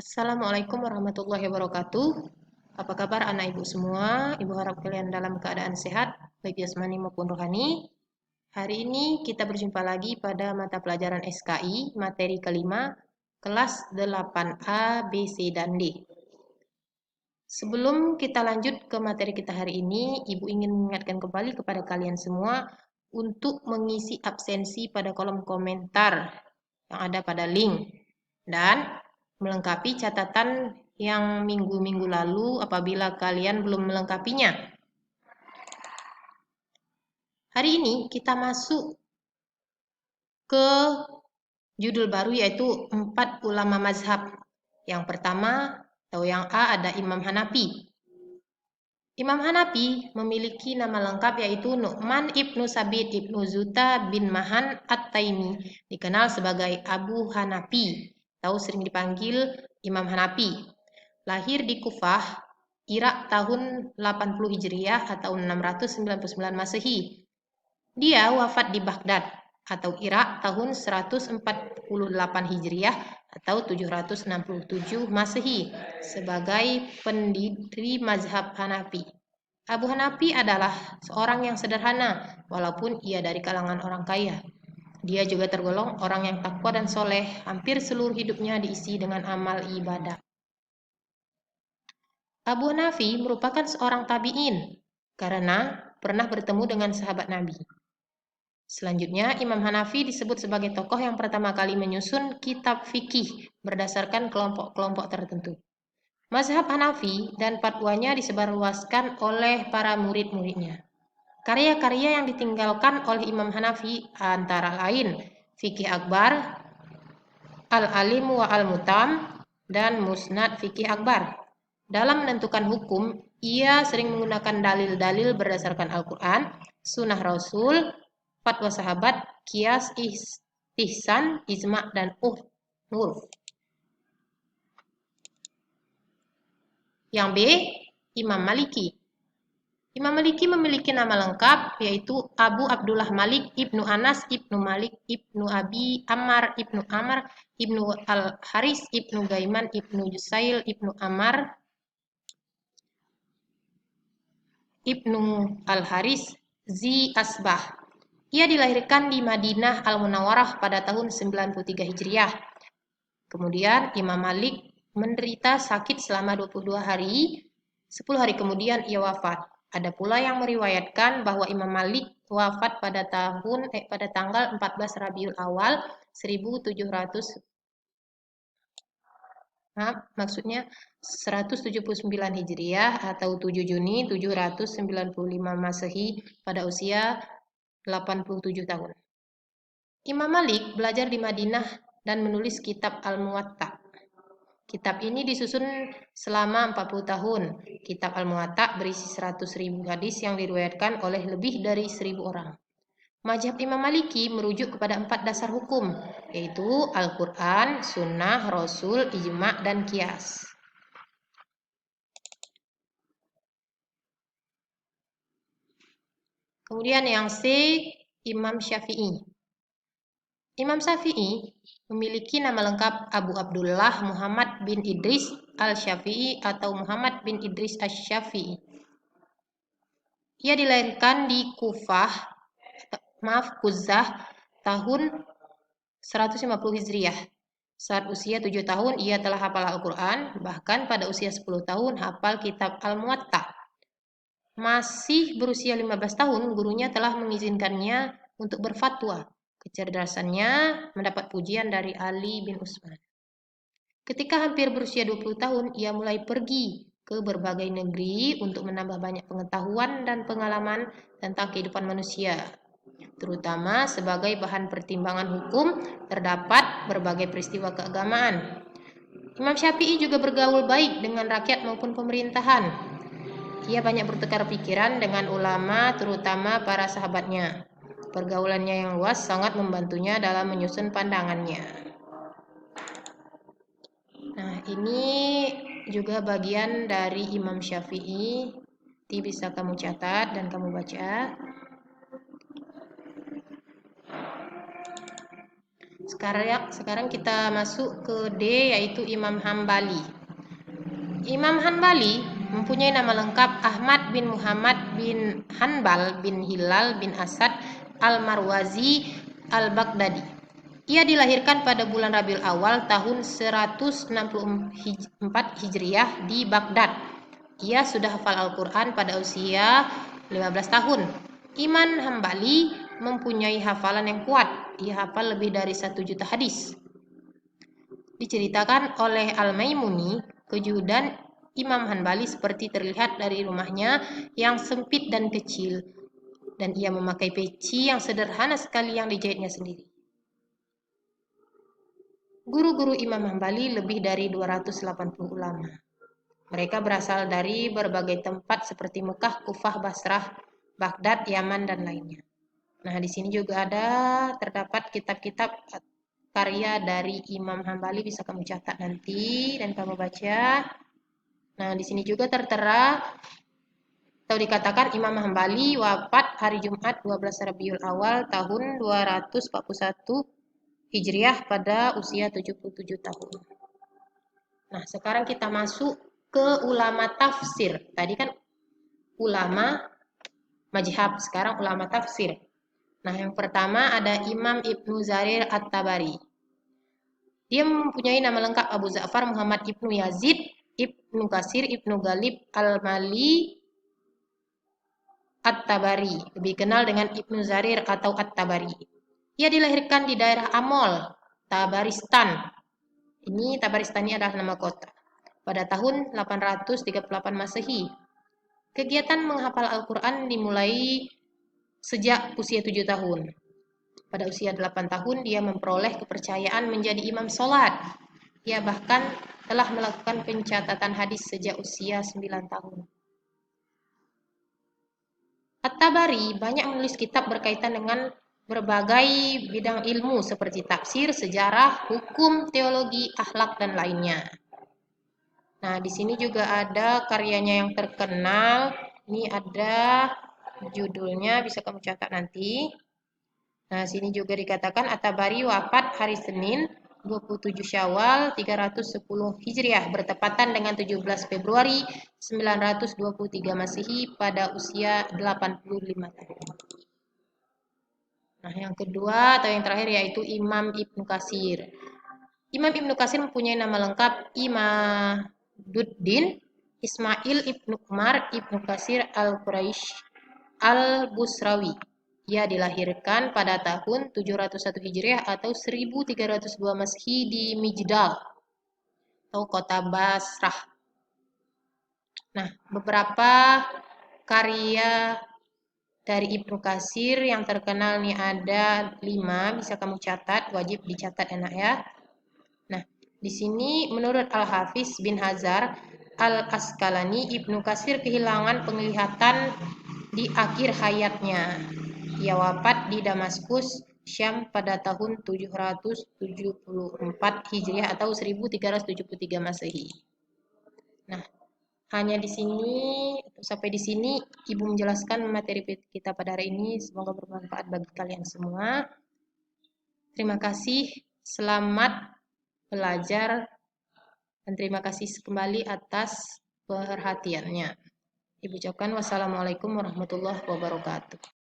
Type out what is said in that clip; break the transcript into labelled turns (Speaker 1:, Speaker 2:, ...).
Speaker 1: Assalamualaikum warahmatullahi wabarakatuh. Apa kabar anak ibu semua? Ibu harap kalian dalam keadaan sehat, baik jasmani maupun rohani. Hari ini kita berjumpa lagi pada mata pelajaran SKI, materi kelima, kelas 8A, B, C, dan D. Sebelum kita lanjut ke materi kita hari ini, Ibu ingin mengingatkan kembali kepada kalian semua untuk mengisi absensi pada kolom komentar yang ada pada link dan melengkapi catatan yang minggu-minggu lalu apabila kalian belum melengkapinya. Hari ini kita masuk ke judul baru yaitu 4 ulama mazhab. Yang pertama atau yang A ada Imam Hanafi. Imam Hanafi memiliki nama lengkap yaitu Nu'man ibnu Sabit ibnu Zuta bin Mahan At-Taimi, dikenal sebagai Abu Hanafi, atau sering dipanggil Imam Hanafi. Lahir di Kufah, Irak tahun 80 Hijriah atau 699 Masehi. Dia wafat di Baghdad atau Irak tahun 148 Hijriah atau 767 Masehi sebagai pendiri mazhab Hanafi. Abu Hanafi adalah seorang yang sederhana walaupun ia dari kalangan orang kaya. Dia juga tergolong orang yang takwa dan soleh. Hampir seluruh hidupnya diisi dengan amal ibadah. Abu Hanafi merupakan seorang tabi'in karena pernah bertemu dengan sahabat Nabi. Selanjutnya, Imam Hanafi disebut sebagai tokoh yang pertama kali menyusun kitab fikih berdasarkan kelompok-kelompok tertentu. Mazhab Hanafi dan fatwanya disebarluaskan oleh para murid-muridnya. Karya-karya yang ditinggalkan oleh Imam Hanafi antara lain Fikih Akbar, Al-Alim wa Al-Mutam, dan Musnad Fikih Akbar. Dalam menentukan hukum, ia sering menggunakan dalil-dalil berdasarkan Al-Quran, Sunnah Rasul, fatwa sahabat, kias, ihsan, ijma' dan urf. Yang B, Imam Maliki. Imam Maliki memiliki nama lengkap yaitu Abu Abdullah Malik ibnu Anas ibnu Malik ibnu Abi Ammar ibnu Amr ibnu Al-Haris ibnu Gaiman ibnu Jusail ibnu Ammar ibnu Al-Haris Zi Asbah. Ia dilahirkan di Madinah Al-Munawwarah pada tahun 93 Hijriah. Kemudian Imam Malik menderita sakit selama 22 hari. 10 hari kemudian ia wafat. Ada pula yang meriwayatkan bahwa Imam Malik wafat pada tanggal 14 Rabiul Awal 179 Hijriah atau 7 Juni 795 Masehi pada usia 87 tahun. Imam Malik belajar di Madinah dan menulis kitab Al-Muwatta. Kitab ini disusun selama 40 tahun. Kitab Al-Muwatta berisi 100.000 hadis yang diriwayatkan oleh lebih dari 1.000 orang. Mazhab Imam Maliki merujuk kepada 4 dasar hukum, yaitu Al-Quran, Sunnah, Rasul, Ijma' dan Qiyas. Kemudian yang C, Imam Syafi'i. Imam Syafi'i memiliki nama lengkap Abu Abdullah Muhammad bin Idris Al-Syafi'i atau Muhammad bin Idris Asy-Syafi'i. Ia dilahirkan di Kuzah tahun 150 Hijriah. Saat usia 7 tahun ia telah hafal Al-Quran, bahkan pada usia 10 tahun hafal kitab Al-Muwatta. Masih berusia 15 tahun, gurunya telah mengizinkannya untuk berfatwa. Kecerdasannya mendapat pujian dari Ali bin Utsman. Ketika hampir berusia 20 tahun, ia mulai pergi ke berbagai negeri untuk menambah banyak pengetahuan dan pengalaman tentang kehidupan manusia. Terutama sebagai bahan pertimbangan hukum, terdapat berbagai peristiwa keagamaan. Imam Syafi'i juga bergaul baik dengan rakyat maupun pemerintahan. Ia banyak bertukar pikiran dengan ulama, terutama para sahabatnya. Pergaulannya yang luas sangat membantunya dalam menyusun pandangannya. Nah, ini juga bagian dari Imam Syafi'i. Nanti bisa kamu catat dan kamu baca. Sekarang kita masuk ke D, yaitu Imam Hambali. Imam Hambali mempunyai nama lengkap Ahmad bin Muhammad bin Hanbal bin Hilal bin Asad al-Marwazi al-Baghdadi. Ia dilahirkan pada bulan Rabiul Awal tahun 164 Hijriah di Baghdad. Ia sudah hafal Al-Quran pada usia 15 tahun. Imam Hambali mempunyai hafalan yang kuat. Ia hafal lebih dari 1 juta hadis. Diceritakan oleh Al-Maimuni, kejujuran Imam Hanbali seperti terlihat dari rumahnya yang sempit dan kecil, dan ia memakai peci yang sederhana sekali yang dijahitnya sendiri. Guru-guru Imam Hanbali lebih dari 280 ulama. Mereka berasal dari berbagai tempat seperti Mekah, Kufah, Basrah, Baghdad, Yaman, dan lainnya. Nah, di sini juga terdapat kitab-kitab karya dari Imam Hambali, bisa kamu catat nanti dan kamu baca. Nah, di sini juga tertera atau dikatakan Imam Hambali wafat hari Jumat 12 Rabiul Awal tahun 241 Hijriah pada usia 77 tahun. Nah, sekarang kita masuk ke ulama tafsir. Tadi kan ulama mazhab, sekarang ulama tafsir. Nah, yang pertama ada Imam Ibnu Jarir At-Tabari. Dia mempunyai nama lengkap Abu Ja'far Muhammad Ibnu Yazid Ibnu Katsir Ibnu Ghalib Al-Mali At-Tabari, lebih kenal dengan Ibnu Jarir atau At-Tabari. Ia dilahirkan di daerah Amol, Tabaristan. Ini Tabaristan ini adalah nama kota. Pada tahun 838 Masehi. Kegiatan menghafal Al-Quran dimulai sejak usia 7 tahun. Pada usia 8 tahun dia memperoleh kepercayaan menjadi imam sholat. Ia bahkan telah melakukan pencatatan hadis sejak usia 9 tahun. At-Tabari banyak menulis kitab berkaitan dengan berbagai bidang ilmu seperti tafsir, sejarah, hukum, teologi, akhlak, dan lainnya. Nah, di sini juga ada karyanya yang terkenal. Ini ada judulnya, bisa kamu catat nanti. Nah, sini juga dikatakan At-Tabari wafat hari Senin 27 Syawal 310 Hijriah bertepatan dengan 17 Februari 923 Masehi pada usia 85 tahun. Nah, yang kedua atau yang terakhir yaitu Imam Ibnu Katsir. Imam Ibnu Katsir mempunyai nama lengkap Imaduddin Ismail Ibnu Umar Ibnu Katsir Al-Quraisy Al-Busrawi. Ia dilahirkan pada tahun 701 Hijriah atau 1302 Masehi di Mijdal atau kota Basrah. Nah, beberapa karya dari Ibnu Katsir yang terkenal nih ada 5, bisa kamu catat, wajib dicatat enak ya. Nah, di sini menurut Al-Hafiz bin Hajar Al-Asqalani, Ibnu Katsir kehilangan penglihatan di akhir hayatnya. Ia wafat di Damaskus, Syam pada tahun 774 Hijriah atau 1373 Masehi. Nah, hanya di sini sampai di sini Ibu menjelaskan materi kita pada hari ini. Semoga bermanfaat bagi kalian semua. Terima kasih, selamat belajar, dan terima kasih kembali atas perhatiannya. Ibu ucapkan wassalamualaikum warahmatullahi wabarakatuh.